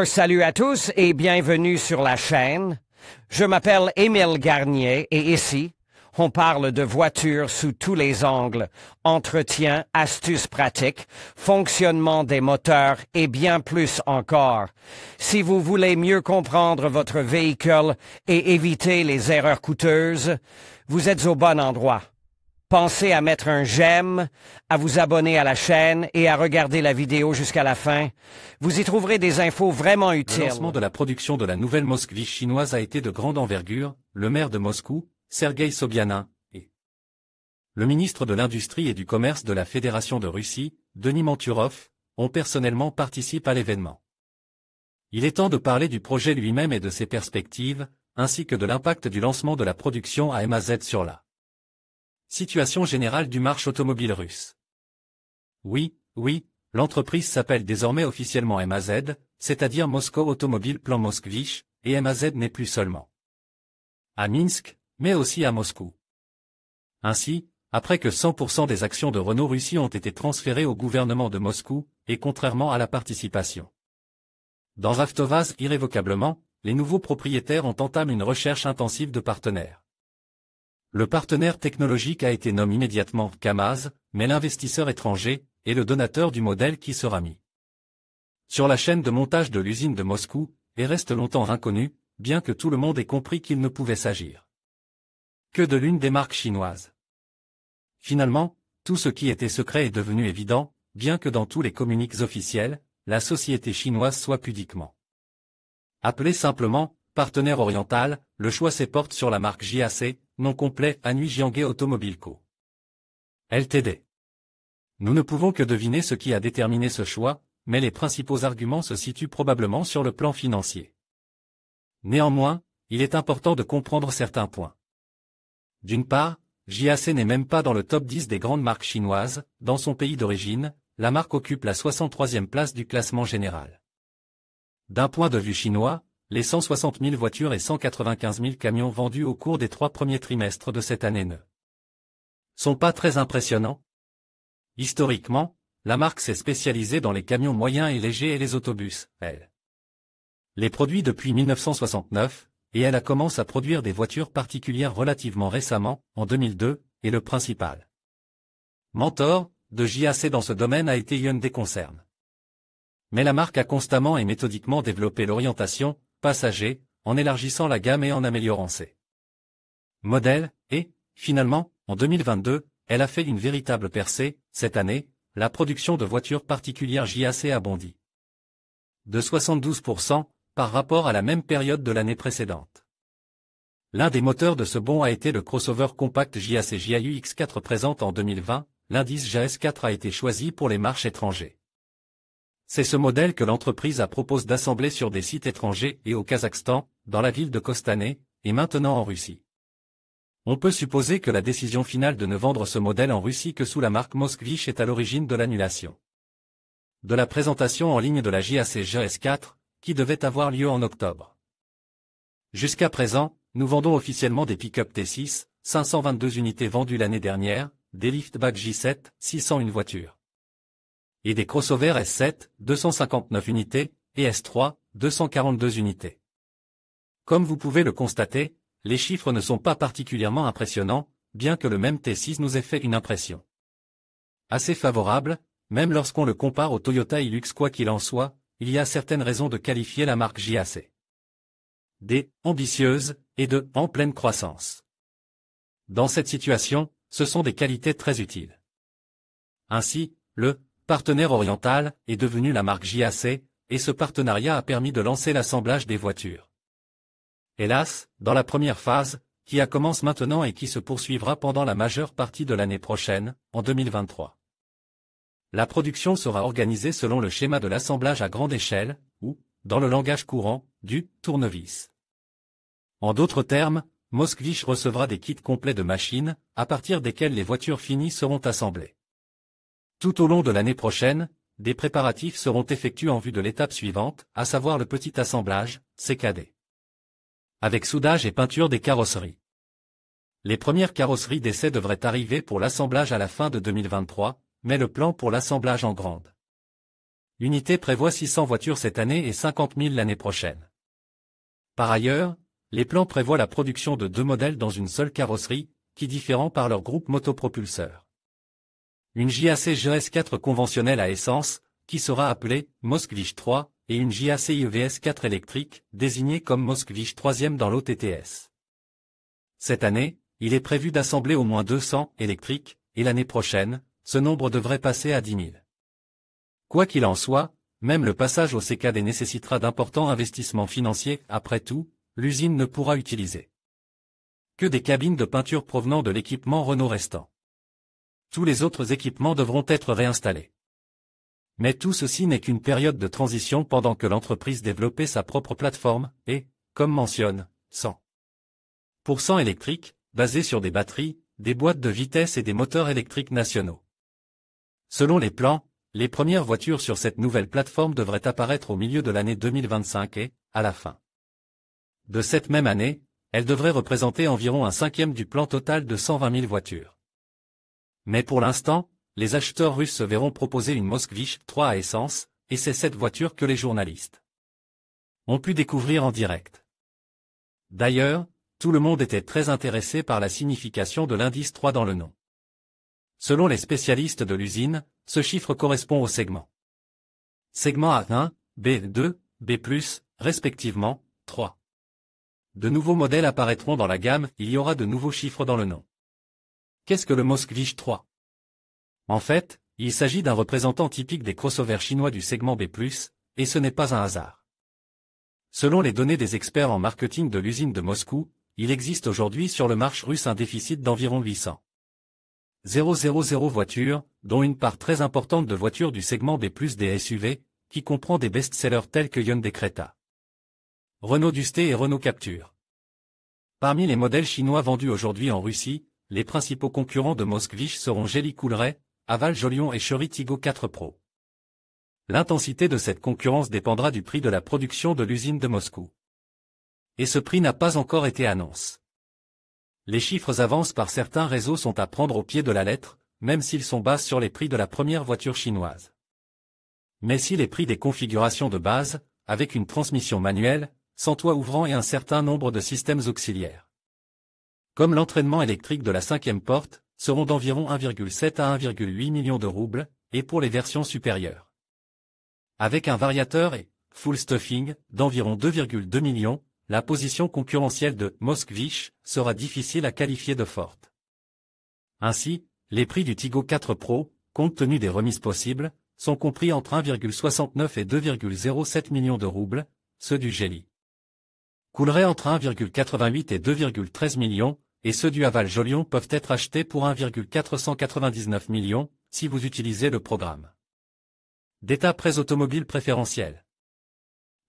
Salut à tous et bienvenue sur la chaîne. Je m'appelle Émile Garnier et ici, on parle de voitures sous tous les angles, entretien, astuces pratiques, fonctionnement des moteurs et bien plus encore. Si vous voulez mieux comprendre votre véhicule et éviter les erreurs coûteuses, vous êtes au bon endroit. Pensez à mettre un j'aime, à vous abonner à la chaîne et à regarder la vidéo jusqu'à la fin. Vous y trouverez des infos vraiment utiles. Le lancement de la production de la nouvelle Moskvich chinoise a été de grande envergure. Le maire de Moscou, Sergueï Sobyanin, et le ministre de l'Industrie et du Commerce de la Fédération de Russie, Denis Manturov, ont personnellement participé à l'événement. Il est temps de parler du projet lui-même et de ses perspectives, ainsi que de l'impact du lancement de la production à MAZ sur la situation générale du marché automobile russe. Oui, l'entreprise s'appelle désormais officiellement MAZ, c'est-à-dire Moscow Automobile Plan Moskvich, et MAZ n'est plus seulement à Minsk, mais aussi à Moscou. Ainsi, après que 100% des actions de Renault Russie ont été transférées au gouvernement de Moscou, et contrairement à la participation dans Avtovaz irrévocablement, les nouveaux propriétaires ont entamé une recherche intensive de partenaires. Le partenaire technologique a été nommé immédiatement Kamaz, mais l'investisseur étranger est le donateur du modèle qui sera mis sur la chaîne de montage de l'usine de Moscou, et reste longtemps inconnu, bien que tout le monde ait compris qu'il ne pouvait s'agir que de l'une des marques chinoises. Finalement, tout ce qui était secret est devenu évident, bien que dans tous les communiques officiels, la société chinoise soit pudiquement appelée simplement partenaire oriental. Le choix se porte sur la marque JAC, nom complet Anhui Jianghe Automobile Co. Ltd. Nous ne pouvons que deviner ce qui a déterminé ce choix, mais les principaux arguments se situent probablement sur le plan financier. Néanmoins, il est important de comprendre certains points. D'une part, JAC n'est même pas dans le top 10 des grandes marques chinoises. Dans son pays d'origine, la marque occupe la 63e place du classement général. D'un point de vue chinois, les 160 000 voitures et 195 000 camions vendus au cours des 3 premiers trimestres de cette année ne sont pas très impressionnants. Historiquement, la marque s'est spécialisée dans les camions moyens et légers et les autobus, elle les produit depuis 1969, et elle a commencé à produire des voitures particulières relativement récemment, en 2002, et le principal mentor de JAC dans ce domaine a été Hyundai Concern. Mais la marque a constamment et méthodiquement développé l'orientation passager, en élargissant la gamme et en améliorant ses modèles, et, finalement, en 2022, elle a fait une véritable percée. Cette année, la production de voitures particulières JAC a bondi de 72% par rapport à la même période de l'année précédente. L'un des moteurs de ce bond a été le crossover compact JAC JAU X4 présent en 2020, l'indice JAS4 a été choisi pour les marchés étrangers. C'est ce modèle que l'entreprise a proposé d'assembler sur des sites étrangers et au Kazakhstan, dans la ville de Kostanay, et maintenant en Russie. On peut supposer que la décision finale de ne vendre ce modèle en Russie que sous la marque Moskvich est à l'origine de l'annulation de la présentation en ligne de la JAC JAS4, qui devait avoir lieu en octobre. Jusqu'à présent, nous vendons officiellement des pick-up T6, 522 unités vendues l'année dernière, des liftback J7, 601 voitures, et des crossovers S7, 259 unités, et S3, 242 unités. Comme vous pouvez le constater, les chiffres ne sont pas particulièrement impressionnants, bien que le même T6 nous ait fait une impression assez favorable, même lorsqu'on le compare au Toyota Hilux. Quoi qu'il en soit, il y a certaines raisons de qualifier la marque JAC d' ambitieuse et de en pleine croissance. Dans cette situation, ce sont des qualités très utiles. Ainsi, le partenaire oriental est devenu la marque JAC, et ce partenariat a permis de lancer l'assemblage des voitures. Hélas, dans la première phase, qui a commencé maintenant et qui se poursuivra pendant la majeure partie de l'année prochaine, en 2023. La production sera organisée selon le schéma de l'assemblage à grande échelle, ou, dans le langage courant, du tournevis. En d'autres termes, Moskvich recevra des kits complets de machines, à partir desquels les voitures finies seront assemblées. Tout au long de l'année prochaine, des préparatifs seront effectués en vue de l'étape suivante, à savoir le petit assemblage, CKD. Avec soudage et peinture des carrosseries. Les premières carrosseries d'essai devraient arriver pour l'assemblage à la fin de 2023, mais le plan pour l'assemblage en grande Unité prévoit 600 voitures cette année et 50 000 l'année prochaine. Par ailleurs, les plans prévoient la production de 2 modèles dans une seule carrosserie, qui diffèrent par leur groupe motopropulseur. Une JAC GS4 conventionnelle à essence, qui sera appelée Moskvich 3, et une JAC IEVS 4 électrique, désignée comme Moskvich 3e dans l'OTTS. Cette année, il est prévu d'assembler au moins 200 électriques, et l'année prochaine, ce nombre devrait passer à 10 000. Quoi qu'il en soit, même le passage au CKD nécessitera d'importants investissements financiers. Après tout, l'usine ne pourra utiliser que des cabines de peinture provenant de l'équipement Renault restant. Tous les autres équipements devront être réinstallés. Mais tout ceci n'est qu'une période de transition pendant que l'entreprise développait sa propre plateforme et, comme mentionne, 100% électrique, basée sur des batteries, des boîtes de vitesse et des moteurs électriques nationaux. Selon les plans, les premières voitures sur cette nouvelle plateforme devraient apparaître au milieu de l'année 2025 et, à la fin de cette même année, elles devraient représenter environ un cinquième du plan total de 120 000 voitures. Mais pour l'instant, les acheteurs russes se verront proposer une Moskvich 3 à essence, et c'est cette voiture que les journalistes ont pu découvrir en direct. D'ailleurs, tout le monde était très intéressé par la signification de l'indice 3 dans le nom. Selon les spécialistes de l'usine, ce chiffre correspond au segment A1, B2, B+, respectivement, 3. De nouveaux modèles apparaîtront dans la gamme, il y aura de nouveaux chiffres dans le nom. Qu'est-ce que le Moskvich 3? En fait, il s'agit d'un représentant typique des crossovers chinois du segment B+, et ce n'est pas un hasard. Selon les données des experts en marketing de l'usine de Moscou, il existe aujourd'hui sur le marché russe un déficit d'environ 800 000 voitures, dont une part très importante de voitures du segment B+, des SUV, qui comprend des best-sellers tels que Hyundai Creta, Renault Dusté et Renault Captur. Parmi les modèles chinois vendus aujourd'hui en Russie, les principaux concurrents de Moskvich seront Geely Coolray, Haval Jolion et Chery Tiggo 4 Pro. L'intensité de cette concurrence dépendra du prix de la production de l'usine de Moscou. Et ce prix n'a pas encore été annoncé. Les chiffres avancés par certains réseaux sont à prendre au pied de la lettre, même s'ils sont bas sur les prix de la première voiture chinoise. Mais si les prix des configurations de base, avec une transmission manuelle, sans toit ouvrant et un certain nombre de systèmes auxiliaires, comme l'entraînement électrique de la 5e porte, seront d'environ 1,7 à 1,8 million de roubles, et pour les versions supérieures, avec un variateur et full stuffing d'environ 2,2 millions, la position concurrentielle de Moskvich sera difficile à qualifier de forte. Ainsi, les prix du Tiggo 4 Pro, compte tenu des remises possibles, sont compris entre 1,69 et 2,07 millions de roubles, ceux du Geely Coolray entre 1,88 et 2,13 millions, et ceux du Haval Jolion peuvent être achetés pour 1,499 millions, si vous utilisez le programme d'État prêts automobiles préférentiels.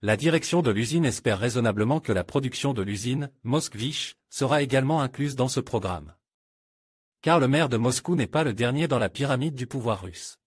La direction de l'usine espère raisonnablement que la production de l'usine, Moskvich, sera également incluse dans ce programme. Car le maire de Moscou n'est pas le dernier dans la pyramide du pouvoir russe.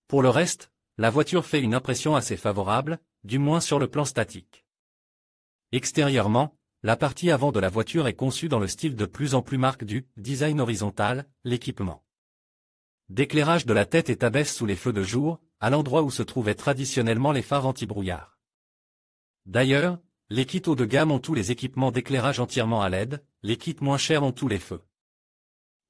Pour le reste, la voiture fait une impression assez favorable, du moins sur le plan statique. Extérieurement, la partie avant de la voiture est conçue dans le style de plus en plus marque du design horizontal, l'équipement d'éclairage de la tête est abaisse sous les feux de jour, à l'endroit où se trouvaient traditionnellement les phares anti-brouillard. D'ailleurs, les kits haut de gamme ont tous les équipements d'éclairage entièrement à LED, les kits moins chers ont tous les feux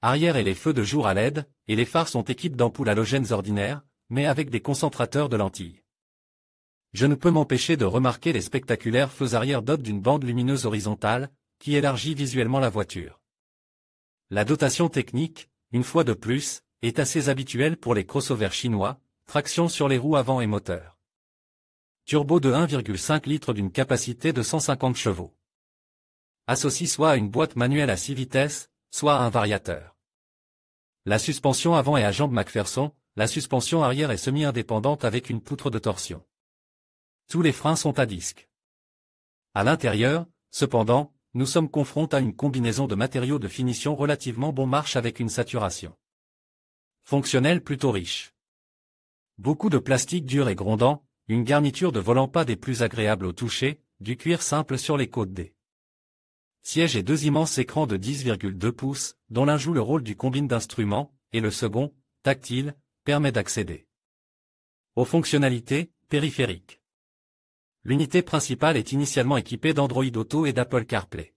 arrière et les feux de jour à LED, et les phares sont équipés d'ampoules halogènes ordinaires, mais avec des concentrateurs de lentilles. Je ne peux m'empêcher de remarquer les spectaculaires feux arrière dotés d'une bande lumineuse horizontale, qui élargit visuellement la voiture. La dotation technique, une fois de plus, est assez habituelle pour les crossovers chinois, traction sur les roues avant et moteur turbo de 1,5 litres d'une capacité de 150 chevaux. Associe soit à une boîte manuelle à 6 vitesses, soit à un variateur. La suspension avant est à jambes McPherson, la suspension arrière est semi-indépendante avec une poutre de torsion. Tous les freins sont à disque. À l'intérieur, cependant, nous sommes confrontés à une combinaison de matériaux de finition relativement bon marche avec une saturation fonctionnelle plutôt riche. Beaucoup de plastique dur et grondant, une garniture de volant pas des plus agréables au toucher, du cuir simple sur les côtes des sièges et 2 immenses écrans de 10,2 pouces, dont l'un joue le rôle du combine d'instruments, et le second, tactile, permet d'accéder Aux fonctionnalités, périphériques. L'unité principale est initialement équipée d'Android Auto et d'Apple CarPlay.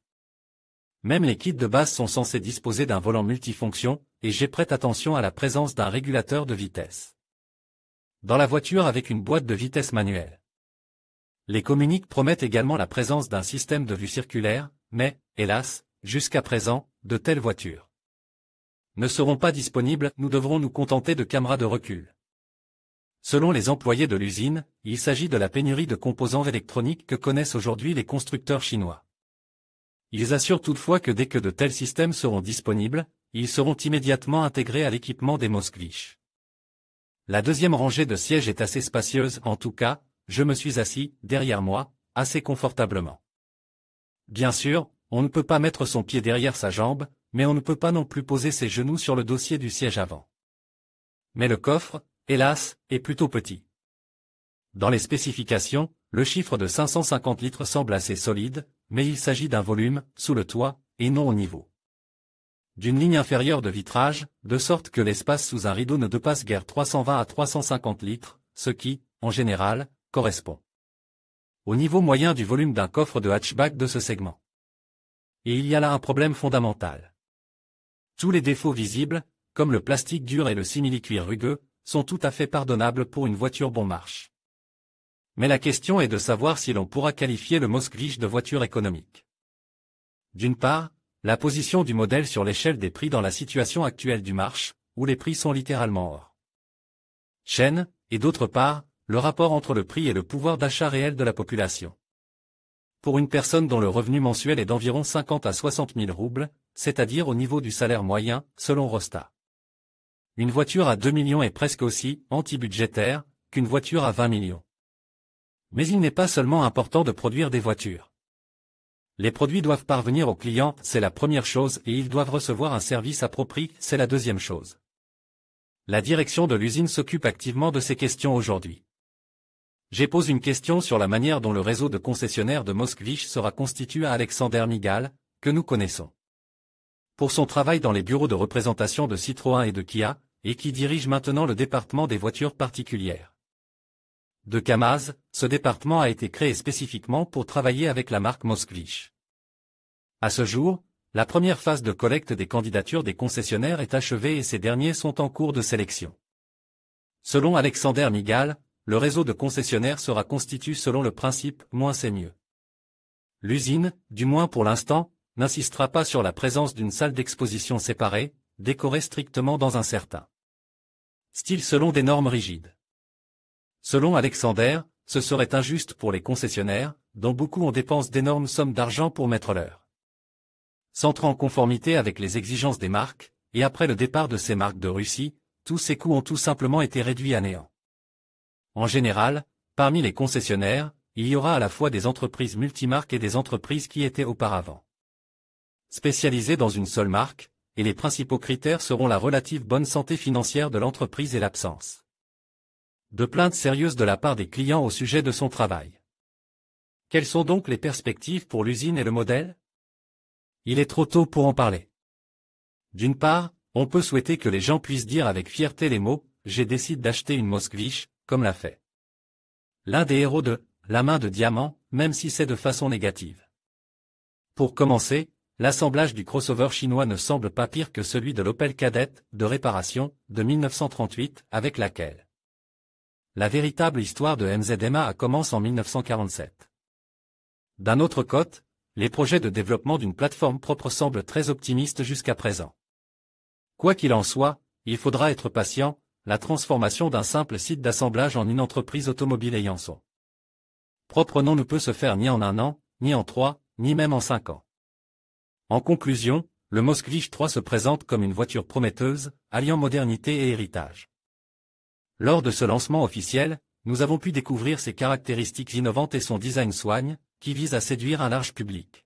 Même les kits de base sont censés disposer d'un volant multifonction, et j'ai prête attention à la présence d'un régulateur de vitesse dans la voiture avec une boîte de vitesse manuelle. Les communiques promettent également la présence d'un système de vue circulaire, mais, hélas, jusqu'à présent, de telles voitures ne seront pas disponibles, nous devrons nous contenter de caméras de recul. Selon les employés de l'usine, il s'agit de la pénurie de composants électroniques que connaissent aujourd'hui les constructeurs chinois. Ils assurent toutefois que dès que de tels systèmes seront disponibles, ils seront immédiatement intégrés à l'équipement des Moskvich. La deuxième rangée de sièges est assez spacieuse, en tout cas, je me suis assis, derrière moi, assez confortablement. Bien sûr, on ne peut pas mettre son pied derrière sa jambe, mais on ne peut pas non plus poser ses genoux sur le dossier du siège avant. Mais le coffre, hélas, est plutôt petit. Dans les spécifications, le chiffre de 550 litres semble assez solide, mais il s'agit d'un volume, sous le toit, et non au niveau d'une ligne inférieure de vitrage, de sorte que l'espace sous un rideau ne dépasse guère 320 à 350 litres, ce qui, en général, correspond au niveau moyen du volume d'un coffre de hatchback de ce segment. Et il y a là un problème fondamental. Tous les défauts visibles, comme le plastique dur et le simili-cuir rugueux, sont tout à fait pardonnables pour une voiture bon marche. Mais la question est de savoir si l'on pourra qualifier le Moskvich de voiture économique. D'une part, la position du modèle sur l'échelle des prix dans la situation actuelle du marché, où les prix sont littéralement hors chaîne, et d'autre part, le rapport entre le prix et le pouvoir d'achat réel de la population. Pour une personne dont le revenu mensuel est d'environ 50 à 60 000 roubles, c'est-à-dire au niveau du salaire moyen, selon Rosta. Une voiture à 2 millions est presque aussi anti-budgétaire qu'une voiture à 20 millions. Mais il n'est pas seulement important de produire des voitures. Les produits doivent parvenir aux clients, c'est la première chose, et ils doivent recevoir un service approprié, c'est la deuxième chose. La direction de l'usine s'occupe activement de ces questions aujourd'hui. J'ai posé une question sur la manière dont le réseau de concessionnaires de Moskvich sera constitué à Alexander Migal, que nous connaissons pour son travail dans les bureaux de représentation de Citroën et de Kia, et qui dirige maintenant le département des voitures particulières de Kamaz. Ce département a été créé spécifiquement pour travailler avec la marque Moskvich. À ce jour, la première phase de collecte des candidatures des concessionnaires est achevée et ces derniers sont en cours de sélection. Selon Alexander Migal, le réseau de concessionnaires sera constitué selon le principe « moins c'est mieux ». L'usine, du moins pour l'instant, n'insistera pas sur la présence d'une salle d'exposition séparée, décorée strictement dans un certain style selon des normes rigides. Selon Alexander, ce serait injuste pour les concessionnaires, dont beaucoup ont dépensé d'énormes sommes d'argent pour mettre leur centre en conformité avec les exigences des marques, et après le départ de ces marques de Russie, tous ces coûts ont tout simplement été réduits à néant. En général, parmi les concessionnaires, il y aura à la fois des entreprises multimarques et des entreprises qui étaient auparavant spécialisées dans une seule marque, et les principaux critères seront la relative bonne santé financière de l'entreprise et l'absence de plaintes sérieuses de la part des clients au sujet de son travail. Quelles sont donc les perspectives pour l'usine et le modèle? Il est trop tôt pour en parler. D'une part, on peut souhaiter que les gens puissent dire avec fierté les mots « j'ai décidé d'acheter une Moskvich », comme l'a fait l'un des héros de « La main de diamant », même si c'est de façon négative. Pour commencer, l'assemblage du crossover chinois ne semble pas pire que celui de l'Opel Kadett, de réparation, de 1938, avec laquelle la véritable histoire de MZMA commence en 1947. D'un autre côté, les projets de développement d'une plateforme propre semblent très optimistes jusqu'à présent. Quoi qu'il en soit, il faudra être patient, la transformation d'un simple site d'assemblage en une entreprise automobile ayant son propre nom ne peut se faire ni en 1 an, ni en 3, ni même en 5 ans. En conclusion, le Moskvich 3 se présente comme une voiture prometteuse, alliant modernité et héritage. Lors de ce lancement officiel, nous avons pu découvrir ses caractéristiques innovantes et son design soigne, qui vise à séduire un large public.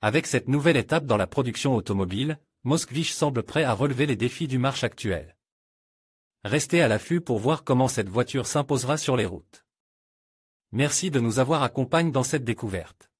Avec cette nouvelle étape dans la production automobile, Moskvich semble prêt à relever les défis du marché actuel. Restez à l'affût pour voir comment cette voiture s'imposera sur les routes. Merci de nous avoir accompagnés dans cette découverte.